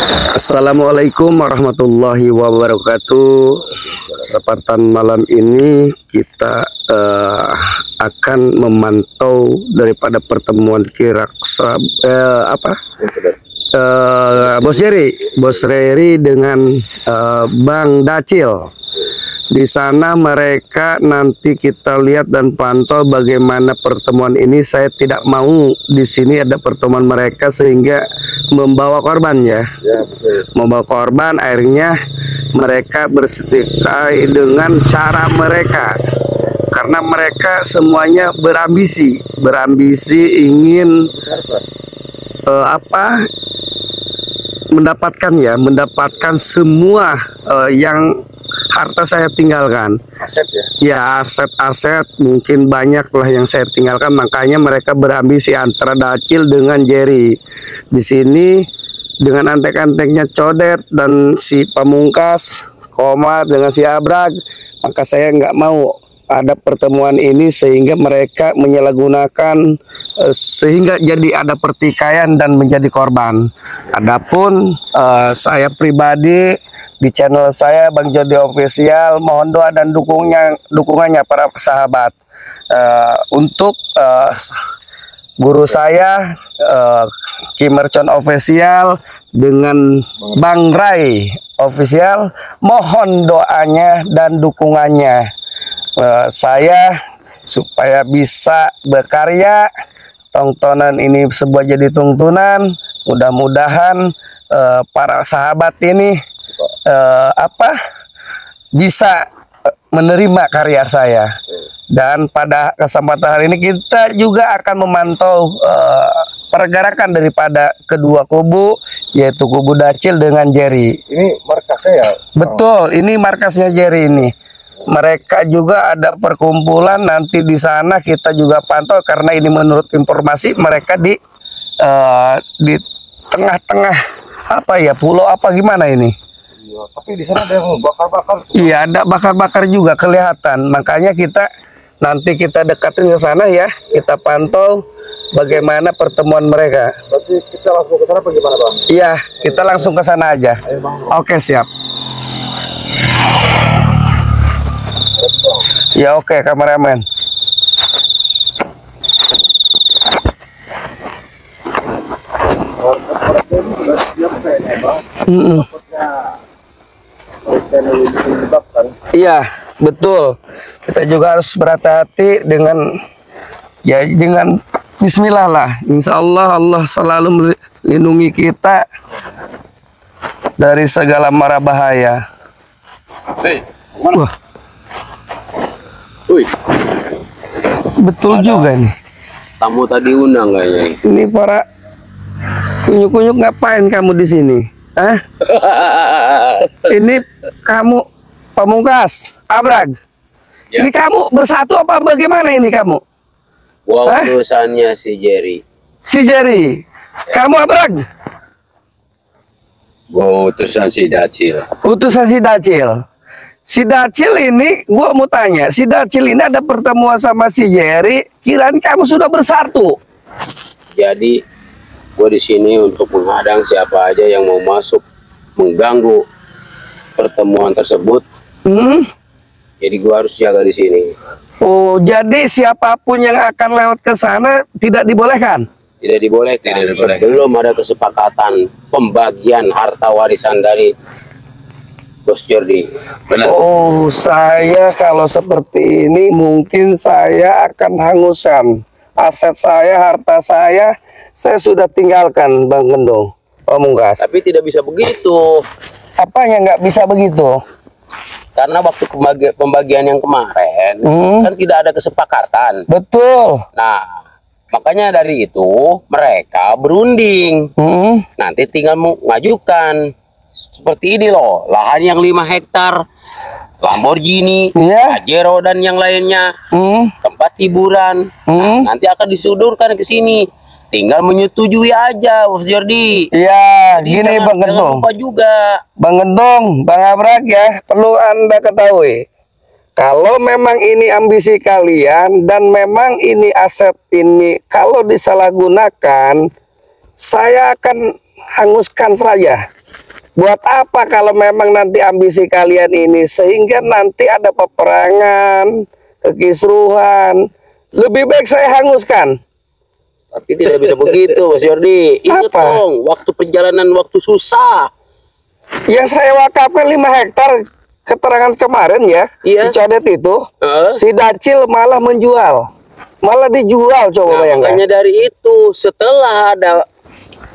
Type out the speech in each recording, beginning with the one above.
Assalamualaikum warahmatullahi wabarakatuh. Kesempatan malam ini kita akan memantau daripada pertemuan Kiraksa Bos Jerry dengan Bang Dacil. Di sana mereka nanti kita lihat dan pantau bagaimana pertemuan ini. Saya tidak mau di sini ada pertemuan mereka sehingga membawa korban ya. Ya, betul. Membawa korban, akhirnya mereka bersetekai dengan cara mereka. Karena mereka semuanya berambisi ingin mendapatkan semua yang harta saya tinggalkan. Aset ya? Ya, aset-aset mungkin banyak lah yang saya tinggalkan. Makanya mereka berambisi antara Dacil dengan Jerry. Di sini dengan antek-anteknya Codet dan si Pamungkas, Komar dengan si Abrag. Maka saya nggak mau ada pertemuan ini sehingga mereka menyalahgunakan sehingga jadi ada pertikaian dan menjadi korban. Adapun saya pribadi di channel saya Bang Jody Official, mohon doa dan dukungannya para sahabat untuk guru saya Kim Mercon Official dengan Bang Ray Official, mohon doanya dan dukungannya saya supaya bisa berkarya. Tontonan ini sebuah jadi tuntunan. Mudah-mudahan para sahabat ini bisa menerima karya saya. Dan pada kesempatan hari ini kita juga akan memantau pergerakan daripada kedua kubu, yaitu kubu Dacil dengan Jerry. Ini markasnya ya? Betul, ini markasnya Jerry ini. Mereka juga ada perkumpulan nanti di sana, kita juga pantau karena ini menurut informasi mereka di tengah-tengah pulau gimana ini? Iya, tapi di sana ada yang bakar-bakar. Iya, ada bakar-bakar juga kelihatan. Makanya nanti kita dekatin ke sana ya. Kita pantau bagaimana pertemuan mereka. Berarti kita langsung ke sana apa gimana, Bang? Iya, kita langsung ke sana aja. Ayo, Bang. Oke, siap. Ya oke, kameramen. Iya, betul. Kita juga harus berhati-hati dengan Bismillah lah. Insya Allah Allah selalu melindungi kita dari segala mara bahaya. Wah. Betul juga nih. Tamu tadi undang kayaknya. Ini para kunyuk-kunyuk ngapain kamu di sini? Ini kamu Pamungkas, Abrag. Ya. Ini kamu bersatu apa bagaimana ini kamu? Utusannya si Jerry. Si Jerry. Ya. Kamu Abrag? Utusan si Dacil. Utusan si Dacil. Si Dacil ini, gua mau tanya, si Dacil ini ada pertemuan sama si Jerry, kirain kamu sudah bersatu. Jadi, gua di sini untuk menghadang siapa aja yang mau masuk mengganggu pertemuan tersebut. Jadi gua harus jaga di sini. Oh, jadi siapapun yang akan lewat ke sana tidak dibolehkan? Tidak dibolehkan. Tidak dibolehkan. Belum ada kesepakatan pembagian harta warisan dari Bos Jordi. Benar. Oh, saya kalau seperti ini mungkin saya akan hanguskan aset saya, harta saya sudah tinggalkan, Bang Gendong, Pamungkas. Tapi tidak bisa begitu. Apanya nggak bisa begitu? Karena waktu pembagian yang kemarin kan tidak ada kesepakatan. Betul. Nah, makanya dari itu mereka berunding. Nanti tinggal mengajukan. Seperti ini loh, lahan yang 5 hektar, Lamborghini, Pajero dan yang lainnya, tempat hiburan. Nah, nanti akan disodorkan ke sini. Tinggal menyetujui aja, Bos Jordi. Iya, gini Bang Gendong. Lupa juga. Bang Gendong, Bang Abrag ya, perlu Anda ketahui. Kalau memang ini ambisi kalian dan memang ini aset ini, kalau disalahgunakan, saya akan hanguskan saja. Buat apa kalau memang nanti ambisi kalian ini sehingga nanti ada peperangan, kekisruhan, lebih baik saya hanguskan. Tapi tidak bisa begitu, Mas Jordi. Ingat dong, waktu perjalanan, waktu susah. Yang saya wakafkan 5 hektar keterangan kemarin ya, si Codet itu, si Dacil malah menjual. Malah dijual, coba bayangkan. Makanya dari itu, setelah ada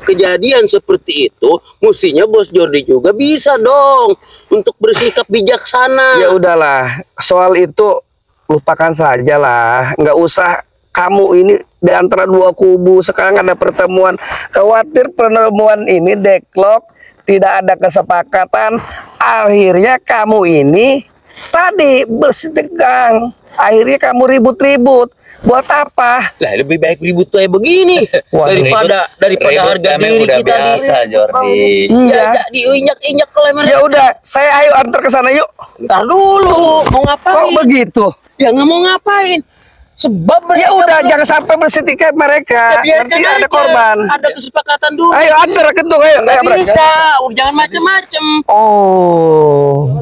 kejadian seperti itu, mestinya Bos Jordi juga bisa dong untuk bersikap bijaksana. Ya udahlah, soal itu lupakan saja lah, nggak usah kamu ini di antara dua kubu. Sekarang ada pertemuan, khawatir pertemuan ini deadlock, tidak ada kesepakatan, akhirnya kamu ini tadi bersitegang, akhirnya kamu ribut-ribut. Buat apa? Lah lebih baik ribut kayak begini daripada harga diri udah kita biasa, Jordi. Iya, diinjak-injak ke lemer. Ya udah, saya ayo antar ke sana yuk. Ntar dulu, mau ngapain? Kok begitu? Ya nggak mau ngapain. Sebab Ya udah, jangan sampai bersitikat mereka. Ya, nanti ada korban. Ada kesepakatan dulu. Ayo antar kentung, ayo. Nggak Ayo, bisa, jangan macem-macem. Oh.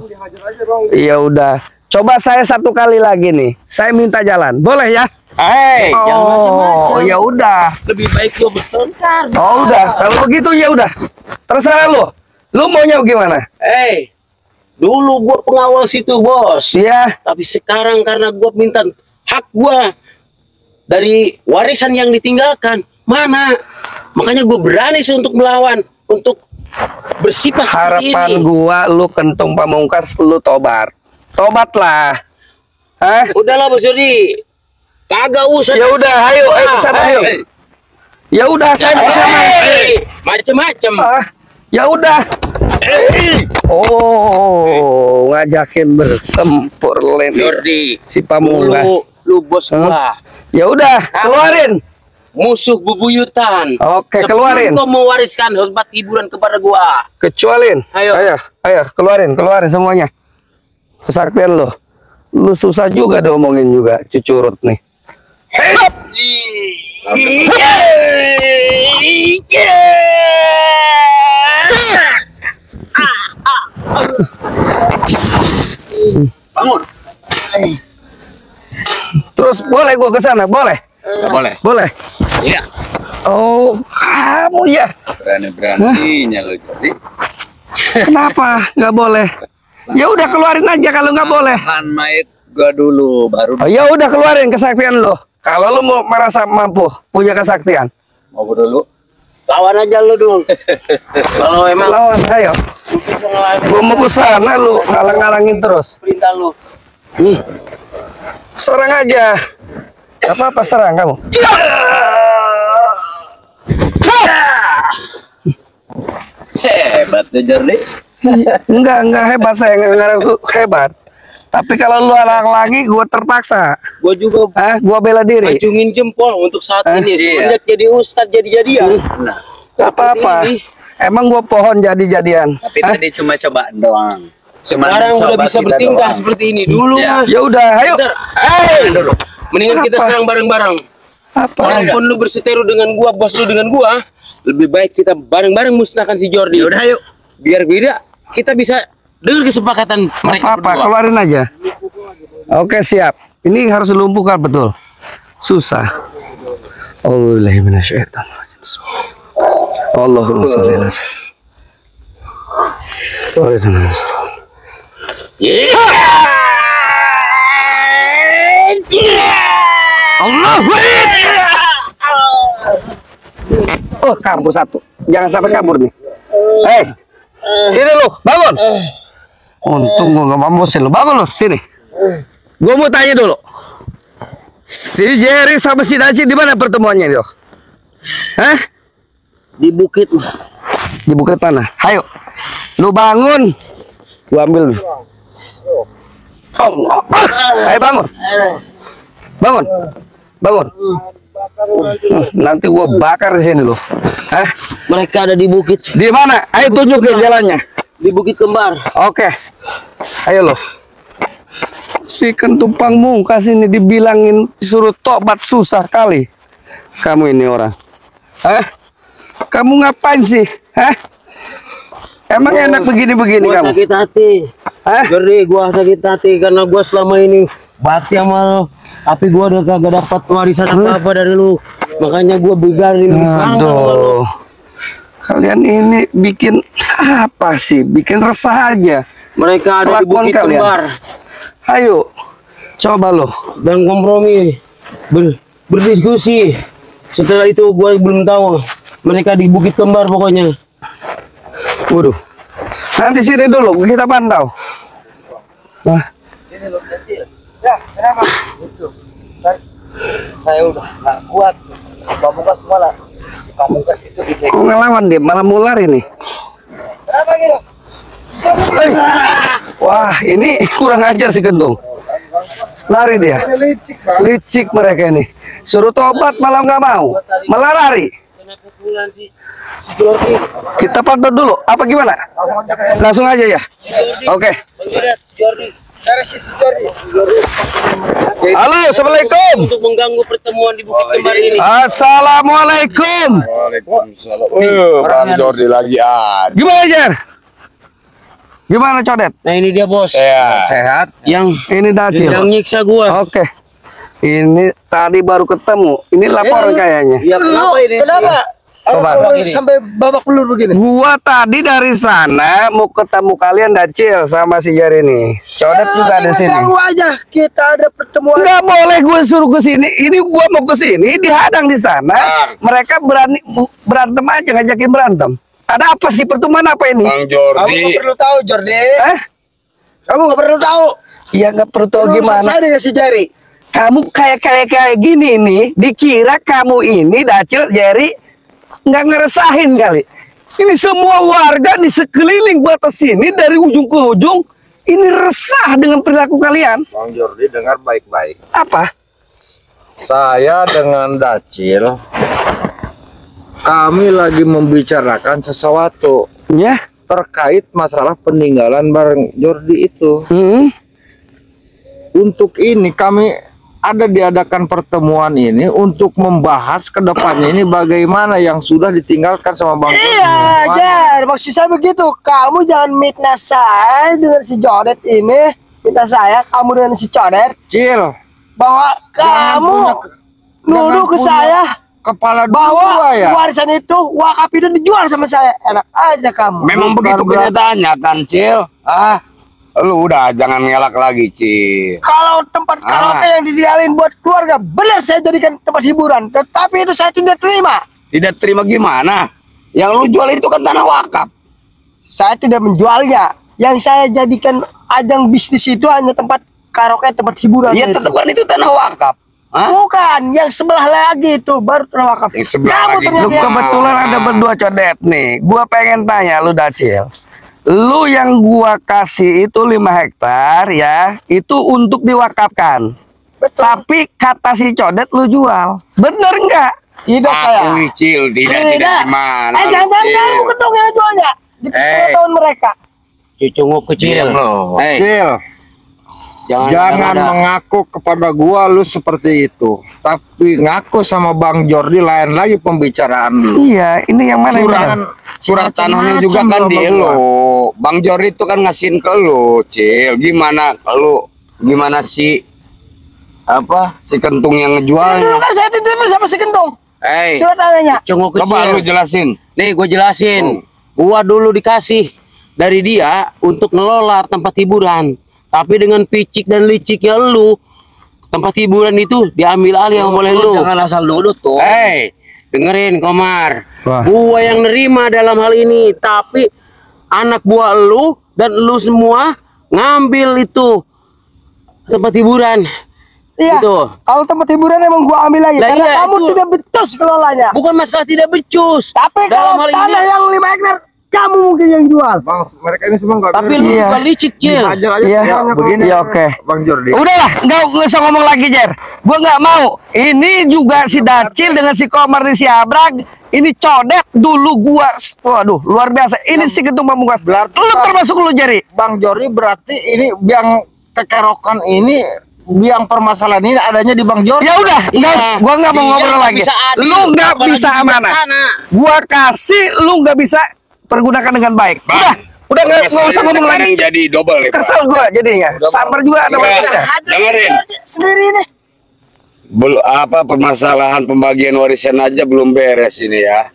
Ya udah. Coba saya satu kali lagi nih. Saya minta jalan. Boleh ya? Jangan macem-macem. Oh, ya udah. Lebih baik lo bertengkar. Oh, udah. Kalau begitu ya udah. Terserah lu. Lu maunya gimana? Dulu gua pengawas itu, Bos. Iya. Tapi sekarang karena gua minta hak gua dari warisan yang ditinggalkan, mana? Makanya gua berani sih untuk melawan, untuk bersifat seperti Harapan ini. gua lu kentung pamungkas, lu tobat. Tobatlah. Hah? Udahlah Bos Jordi. Kagak usah. Ya udah, ayo ke sana ayo. Ya udah, saya ke sana. Macem-macem. Ya udah. Oh, ngajakin bertempur Leni. Jordi, Si pamungkas. lu bos gua. Ya udah, keluarin. Musuh bebuyutan. Oke, keluarin. Sebelum kau mewariskan tempat hiburan kepada gua. Kecualin. Ayo. Ayo, keluarin semuanya. Kesaktian lo. Lu susah juga diomongin juga, cucurut nih. Bangun. Terus boleh gua ke sana, boleh? Boleh. Boleh. Iya. Oh, kamu ya. Berani-beraninya lo, Jordi. Kenapa nggak boleh? Ya udah keluarin aja kalau nggak boleh. Tahan mayat gua dulu, baru Oh, ya udah keluarin kesaktian lo. Kalau lo mau merasa mampu punya kesaktian, mau dulu. Lawan aja lu dulu. Kalau emang lawan, ayo. Gua mau ke sana, lu halang-halangin terus. perintah lu. Serang aja. Gak apa-apa, serang kamu. Hebat tuh, Jordi. Enggak hebat, saya enggak hebat. Tapi kalau lu halang-halangi, gua terpaksa. Gua juga Gua bela diri. acungin jempol untuk saat ini. Iya. Semenjak jadi ustadz jadi-jadian. Nah, Gak apa-apa. ini. Emang gua pohon jadi-jadian. tapi tadi cuma coba doang. Sekarang udah bisa bertingkah seperti ini. Dulu Ya. mah. Ya udah, ayo. Bentar. Dulu. Mendingan kita Apa? serang bareng-bareng. Apa? Walaupun lu berseteru dengan gua, bos lu dengan gua, lebih baik kita bareng-bareng musnahkan si Jordi. Ya udah, ayo. Biar beda, kita bisa dengar kesepakatan mereka Apa-apa, berdua. keluarin aja. Oke, siap. Ini harus dilumpuhkan betul. Susah. Allahumma sholli ala sayyidina. Allahu Akbar. Oh, kabur satu. Jangan sampai kabur nih. Sini lu, bangun. Untung gua nggak mampu sih lu. Bangun lu, sini. Gua mau tanya dulu. Si Jerry sama si Daci di mana pertemuannya itu? Hah? Di bukit. Di bukit mana? Ayo. Lu bangun. Gua ambil. Allah. Ayo bangun. Bangun. Bangun. Nanti gua bakar di sini lu. Hah? Mereka ada di bukit. Di mana? Ayo tunjukin jalannya. Di Bukit Kembar. Oke. Ayo lo. Si kentung pamungkas ini dibilangin disuruh tobat susah kali. Kamu ini orang. Hah? Kamu ngapain sih? Hah? Emang enak begini-begini Gua kamu? sakit hati. Hah? Jordi, gua sakit hati karena gua selama ini bakti sama lo. Tapi gua udah kagak dapat warisan apa-apa dari lu. Makanya gua begarin. Aduh. Kalian ini bikin apa sih? Bikin resah aja. Mereka ada di Kelakuan Bukit kalian. Kembar. Ayo, coba lo. Dan kompromi. Berdiskusi. Setelah itu gua belum tahu. Mereka di Bukit Kembar pokoknya. Waduh. Nanti sini dulu kita pantau. Wah. Saya udah nggak kuat. Pamungkas malah. Pamungkas itu di Kok ngelawan dia? Malah mau lari nih. Kenapa gitu? Eh. Wah, ini kurang ajar si Kentung. Lari dia. Licik mereka ini. Suruh tobat malah nggak mau. Malah lari. Kenapa pulang sih? Si Jordi. Kita pantau dulu. Apa gimana? Langsung aja ya. Oke. Jordi. Halo, assalamualaikum. Untuk mengganggu pertemuan di Bukit Kembar ini. Assalamualaikum. Waalaikumsalam. Bang Jordi lagi ada. Gimana Jar? Gimana Codet? Nah ini dia bos. Sehat. Yang Ini Dacil. nyiksa gua. Oke. Ini tadi baru ketemu. Ini laporan kayaknya. Ya kenapa ini? Kenapa? Coba. Sampai babak belur begini. Gua tadi dari sana mau ketemu kalian Dacil sama si Jar ini. Codet juga ada sini. Tahu aja kita ada pertemuan. Nggak boleh gue suruh ke sini. Ini gua mau ke sini dihadang di sana. Mereka berani berantem aja ngajakin berantem. Ada apa sih pertemuan apa ini? Bang Kamu Jordi. nggak perlu tahu, Jordi. Kamu Kamu nggak perlu tahu. Ya nggak perlu tahu gimana. Saya dengan si Jari. Kamu kayak gini nih, dikira kamu ini Dacil Jerry nggak ngeresahin kali. Ini semua warga di sekeliling batas sini dari ujung ke ujung ini resah dengan perilaku kalian. Bang Jordi dengar baik-baik. Apa? Saya dengan Dacil kami lagi membicarakan sesuatu Ya. terkait masalah peninggalan Bang Jordi itu. Untuk ini kami ada diadakan pertemuan ini untuk membahas ke depannya ini bagaimana yang sudah ditinggalkan sama Bang Jordi. Iya, Jar. Maksud saya begitu. Kamu jangan mitnah saya dengan si Jodet ini. Mitnah saya, kamu dengan si Codet. Cil, Bahwa kamu nuduh ke saya kepala bahwa dua ya. warisan itu wakaf itu dijual sama saya. Enak aja kamu. Memang Bukan begitu berarti- kenyataannya kan, Cil? Lu udah jangan ngelak lagi, Cil. Kalau tempat karaoke yang didialin buat keluarga, benar saya jadikan tempat hiburan. Tetapi itu saya tidak terima. Tidak terima gimana? Yang lu jual itu kan tanah wakaf. Saya tidak menjualnya. Yang saya jadikan ajang bisnis itu hanya tempat karaoke, tempat hiburan. Ya itu. tetap kan itu tanah wakaf. Hah? Bukan, yang sebelah lagi itu baru tanah wakaf. Yang sebelah Kamu lagi. Lu ternyata yang- kebetulan ada berdua Codet nih. Gua pengen tanya lu Dacil. Lu yang gua kasih itu 5 hektar ya, itu untuk diwakafkan. Betul. Tapi kata si Codet lu jual. Bener nggak? Tidak saya. Akui, Cil. Tidak gimana. lu, Jangan Cil. kamu ketong yang jualnya. Di tahun mereka. Cucunguk kecil. Hei, Cil, jangan ada. mengaku kepada gua lu seperti itu. Tapi ngaku sama Bang Jordi lain lagi pembicaraan lu. Iya, ini yang mana yang Surat bener? surat tanahnya macam-macam juga kan lu di sama gua. lu. Bang Jordi itu kan ngasihin ke lu, Cil. Gimana sih si kentung yang Dulu ngejualnya? kan saya titip sama si Kentung. Hei, Surat tanahnya. Cucunguk coba lu kecil. jelasin. Nih gue jelasin. Gua dulu dikasih dari dia untuk ngelola tempat hiburan. Tapi dengan picik dan liciknya lu, tempat hiburan itu diambil alih oleh lu. Jangan asal nuduh tuh. Hei, dengerin Komar. Wah. Gua yang nerima dalam hal ini, tapi anak buah lu dan lu semua ngambil itu tempat hiburan. Iya. Gitu. Kalau tempat hiburan emang gua ambil lagi. Lah Karena iya, kamu itu. tidak becus kelolanya. Bukan masalah tidak becus. Tapi dalam kalau hal tanah ini, yang 5 hektar, kamu mungkin yang jual. Bang, mereka ini semua nggak tapi lu Iya. bukan licik, Cil. Hajar aja Iya, semuanya begini. kalau Iya, oke. Bang Jordi. Udahlah, nggak usah ngomong lagi Jer. Gua nggak mau. Ini juga si Dacil dengan si Komar di si Abrag. Ini Codet dulu gua. Waduh, luar biasa. Ini si Kentung Pamungkas. Berarti, Lu Bang. termasuk lu Jerry. Bang Jordi berarti ini yang kekerokan ini yang permasalahan ini adanya di Bang Jordi. Ya udah, Iya. gua nggak mau Dia ngobrol nggak lagi. bisa adil, Lu nggak apalagi bisa di amanah. sana. Gua kasih, lu nggak bisa pergunakan dengan baik. Bang, Udah nggak usah ngomong sekarang lagi. jadi double nih, Pak. Kesel gua jadinya. Sabar juga ada Sekarang, maksudnya. dengerin. Sendiri nih. Belum apa permasalahan pembagian warisan aja belum beres ini ya.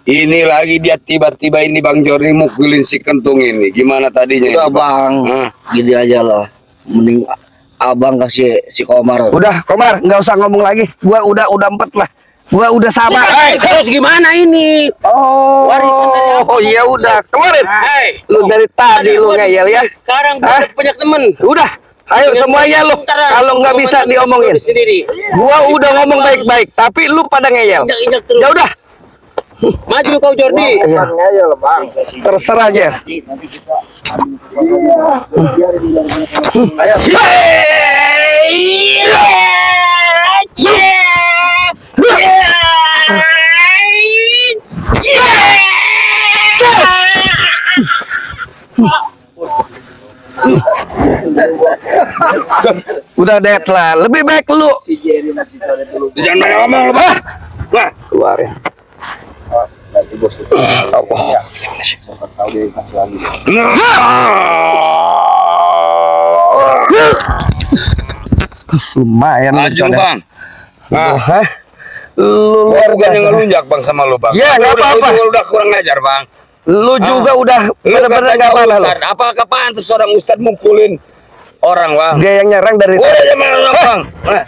Ini lagi dia tiba-tiba ini Bang Jordi mukulin si Kentung ini. Gimana tadinya? Udah ini, bang, Hah? gini aja lah. Mending abang kasih si Komar. Udah, Komar, nggak usah ngomong lagi. Gua udah empet lah. Gua udah sabar. Terus gimana ini? Oh, Warisan dari apa? oh ya udah, keluarin. Hei, Lu dari tadi lu ngeyel ya. Sekarang Hah? gue punya temen. Udah, ayo semuanya lu. Kalau nggak bisa diomongin. Sendiri. Gua udah ngomong baik-baik, tapi lu pada ngeyel. Injak-injak terus. Ya udah, Maju kau Jordi. Ngeyel bang. terserah aja. Udah dead lah. Lebih baik lu Jangan banyak ngomong lu, Bang. Wah, keluarin. Lumayan lu, maju Codet. Bang. Nah, Hah? Lu luar bukan yang biasa. ngelunjak Bang sama lu, Bang. Ya, nggak Lu udah- apa-apa. lu udah kurang ajar, Bang. Lu juga udah Lu bener-bener katanya nggak apa-apa lu. ustad. Apakah pantas seorang ustad mukulin orang, Bang? Dia yang nyerang dari Udah tadi. aja malah, Bang. Nah.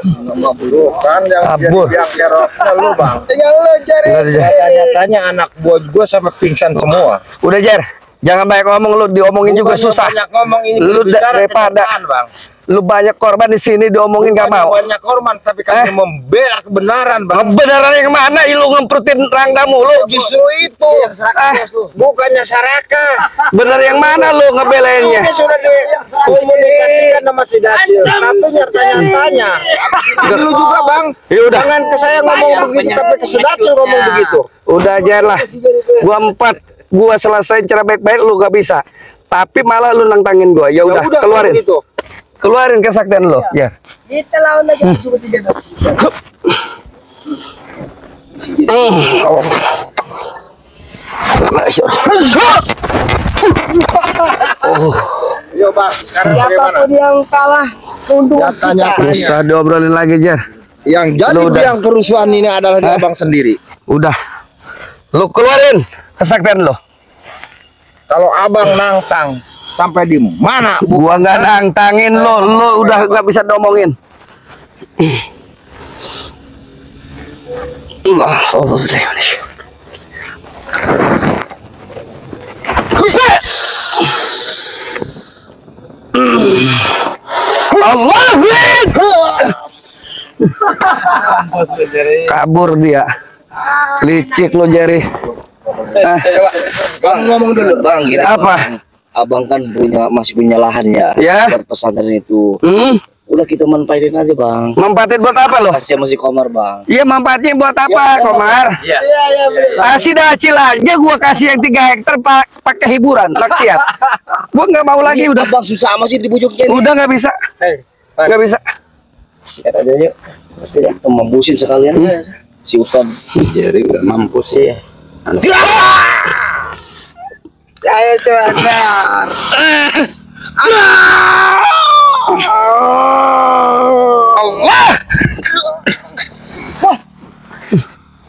Kan yang Kabur. jadi biang keroknya lu bang. Tinggal lu cari sendiri. Tanya-tanya anak buah gue sampai pingsan semua. Udah Jer, jangan banyak ngomong, lu diomongin juga Bukannya susah. Banyak ngomong ini Lu berbicara daripada kenyataan, bang. lu banyak korban di sini diomongin gak Bukannya mau. banyak korban tapi kami membela kebenaran bang. Kebenaran yang mana? Lu ngemperutin rangga mulu. Justru itu bukannya Saraka. Bener yang mana lu ngebelainnya? Ini sudah dikomunikasikan sama si Dacil, tapi nyata-nyatanya lu juga bang. Ya udah. Jangan ke saya ngomong begitu, tapi ke si Dacil ngomong begitu. Udah Jer lah. Gua 4, gua selesai cara baik-baik, lu gak bisa. Tapi malah lu nantangin gua. Ya udah, keluarin. Gitu. Keluarin kesaktian lu. Ya. Kita lawan aja suruh 300. Oh. Yo bang, sekarang bagaimana? Siapapun yang kalah keuntungan Nyatanya Bisa diobrolin lagi Jer. yang jadi Lu udah. biang kerusuhan ini adalah abang sendiri. Udah. Lu keluarin kesaktian lu. Kalau abang nantang sampai di mana? Gua nggak nantangin lu udah nggak bisa diomongin. Kabur dia. Licik lo Jerry. Bang ngomong dulu bang. Gini, Apa? abang kan masih punya lahan ya. Ya. Buat pesantren itu. Hmm? Udah kita manfaatin aja bang. Manfaatin buat apa lo? Kasih sama si Komar bang. Iya manfaatnya buat apa, Komar? Iya, iya, Kasih Dacil aja gua kasih yang 3 hektar pakai hiburan, maksiat. Gua nggak mau lagi udah. Abang susah amat sih dibujuknya. Udah nggak bisa. Nggak bisa. Sikat aja yuk. Kita membusin sekalian. Si Ustad Jadi udah mampus sih. Ayo coba dar. Allah.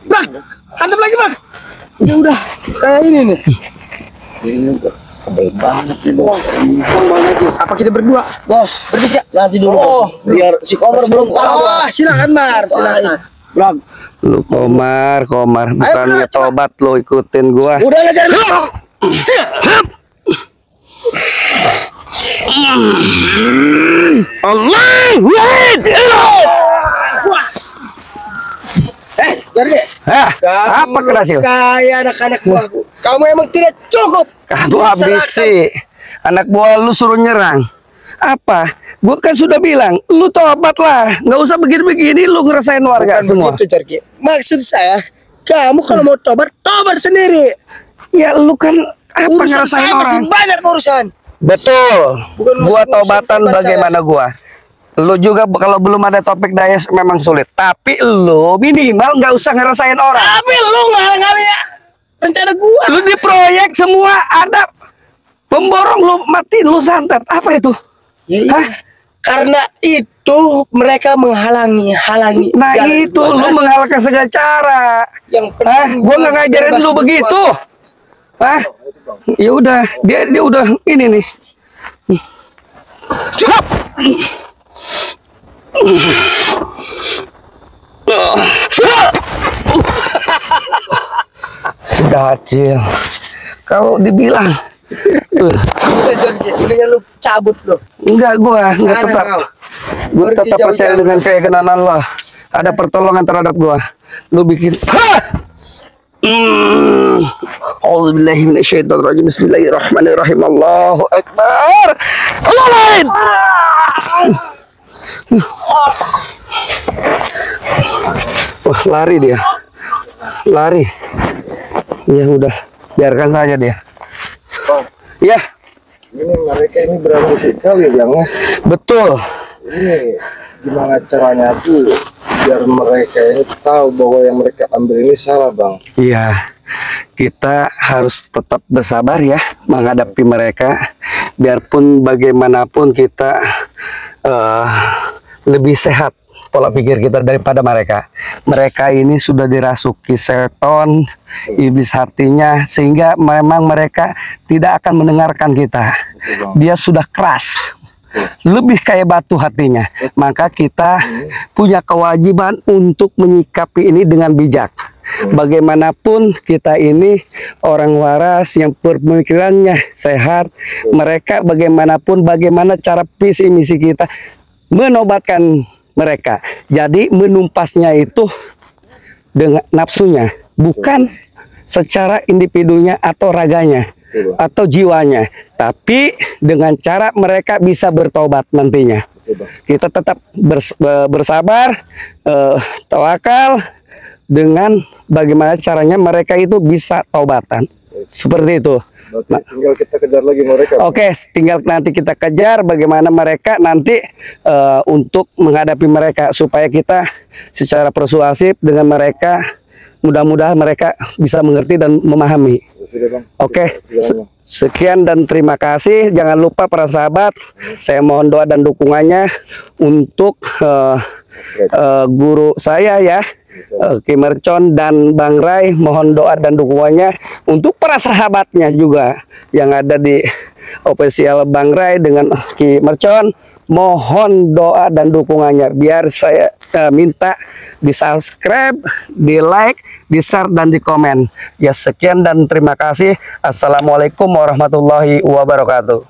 Bang, hantam lagi bang. Ya udah, saya ini nih. tebel banget nih bos. Apa kita berdua? Bos, bertiga nanti dulu. Oh, biar si Komar belum tahu. Oh, silakan Mar, silakan. Bang, Lu Komar, bukannya tobat lo ikutin gua. udah ngajar lu. Jadi, Apa kerhasil? kayak anak-anak buahku. Kamu emang tidak cukup. Kamu habisi. Anak buah lu suruh nyerang. Apa? Gua kan sudah bilang, lu tobat lah. Nggak usah begini-begini, lu ngerasain warga semua. Begitu, Cerki. Maksud saya, kamu kalau mau tobat, tobat sendiri. Ya lu kan apa Urusan ngerasain saya masih orang? banyak urusan. Betul. Bukan Gua musuh-musuh tobatan tempat bagaimana gua? Lu juga kalau belum ada topik daya memang sulit. Tapi lu minimal nggak usah ngerasain orang. Tapi lu ngalang-ngalang ya rencana gua. Lu di proyek semua ada pemborong, lu mati, lu santet. Apa itu? Hah? Karena itu mereka menghalangi. Nah jalan itu gua. lu menghalalkan segala cara. Yang Hah? penting Gua nggak ngajarin bebas lu begitu. Hah? Ya udah, dia udah ini nih. Siap. Sudah Acil. Kalau dibilang Udah lu cabut lu. enggak, gua Sana tetap. kau. Gua Pergi tetap percaya jauh-jauh. dengan keyakinan Allah. Ada pertolongan terhadap gua. Lu bikin. A'udzubillahi minasyaitonirrajim. Bismillahirrahmanirrahim. Allahu Akbar. Allah lain. Wah, lari dia. Lari. Ya udah, biarkan saja dia. Ya, Ini mereka ini berani sekali Bang. betul. Ini gimana caranya tuh biar mereka ini tahu bahwa yang mereka ambil ini salah Bang. Iya, kita harus tetap bersabar ya menghadapi mereka. Biarpun bagaimanapun kita lebih sehat pola pikir kita daripada mereka. Mereka ini sudah dirasuki seton, iblis hatinya, sehingga memang mereka tidak akan mendengarkan kita. Dia sudah keras, lebih kayak batu hatinya. Maka kita punya kewajiban untuk menyikapi ini dengan bijak. Bagaimanapun kita ini orang waras yang pemikirannya sehat, mereka bagaimanapun bagaimana cara visi misi kita menobatkan mereka. Jadi menumpasnya itu dengan nafsunya, bukan secara individunya atau raganya atau jiwanya, tapi dengan cara mereka bisa bertobat nantinya. Kita tetap bersabar, tawakal dengan bagaimana caranya mereka itu bisa taubatan. Seperti itu. Berarti tinggal kita kejar lagi mereka. Oke, tinggal nanti kita kejar bagaimana mereka nanti untuk menghadapi mereka supaya kita secara persuasif dengan mereka, mudah-mudahan mereka bisa mengerti dan memahami. Oke, sekian dan terima kasih. Jangan lupa para sahabat, saya mohon doa dan dukungannya untuk guru saya ya, Ki Mercon dan Bang Rai. Mohon doa dan dukungannya untuk para sahabatnya juga yang ada di official Bang Rai dengan Ki Mercon. Mohon doa dan dukungannya biar saya minta di subscribe, di like, di share dan di komen. Ya sekian dan terima kasih. Assalamualaikum warahmatullahi wabarakatuh.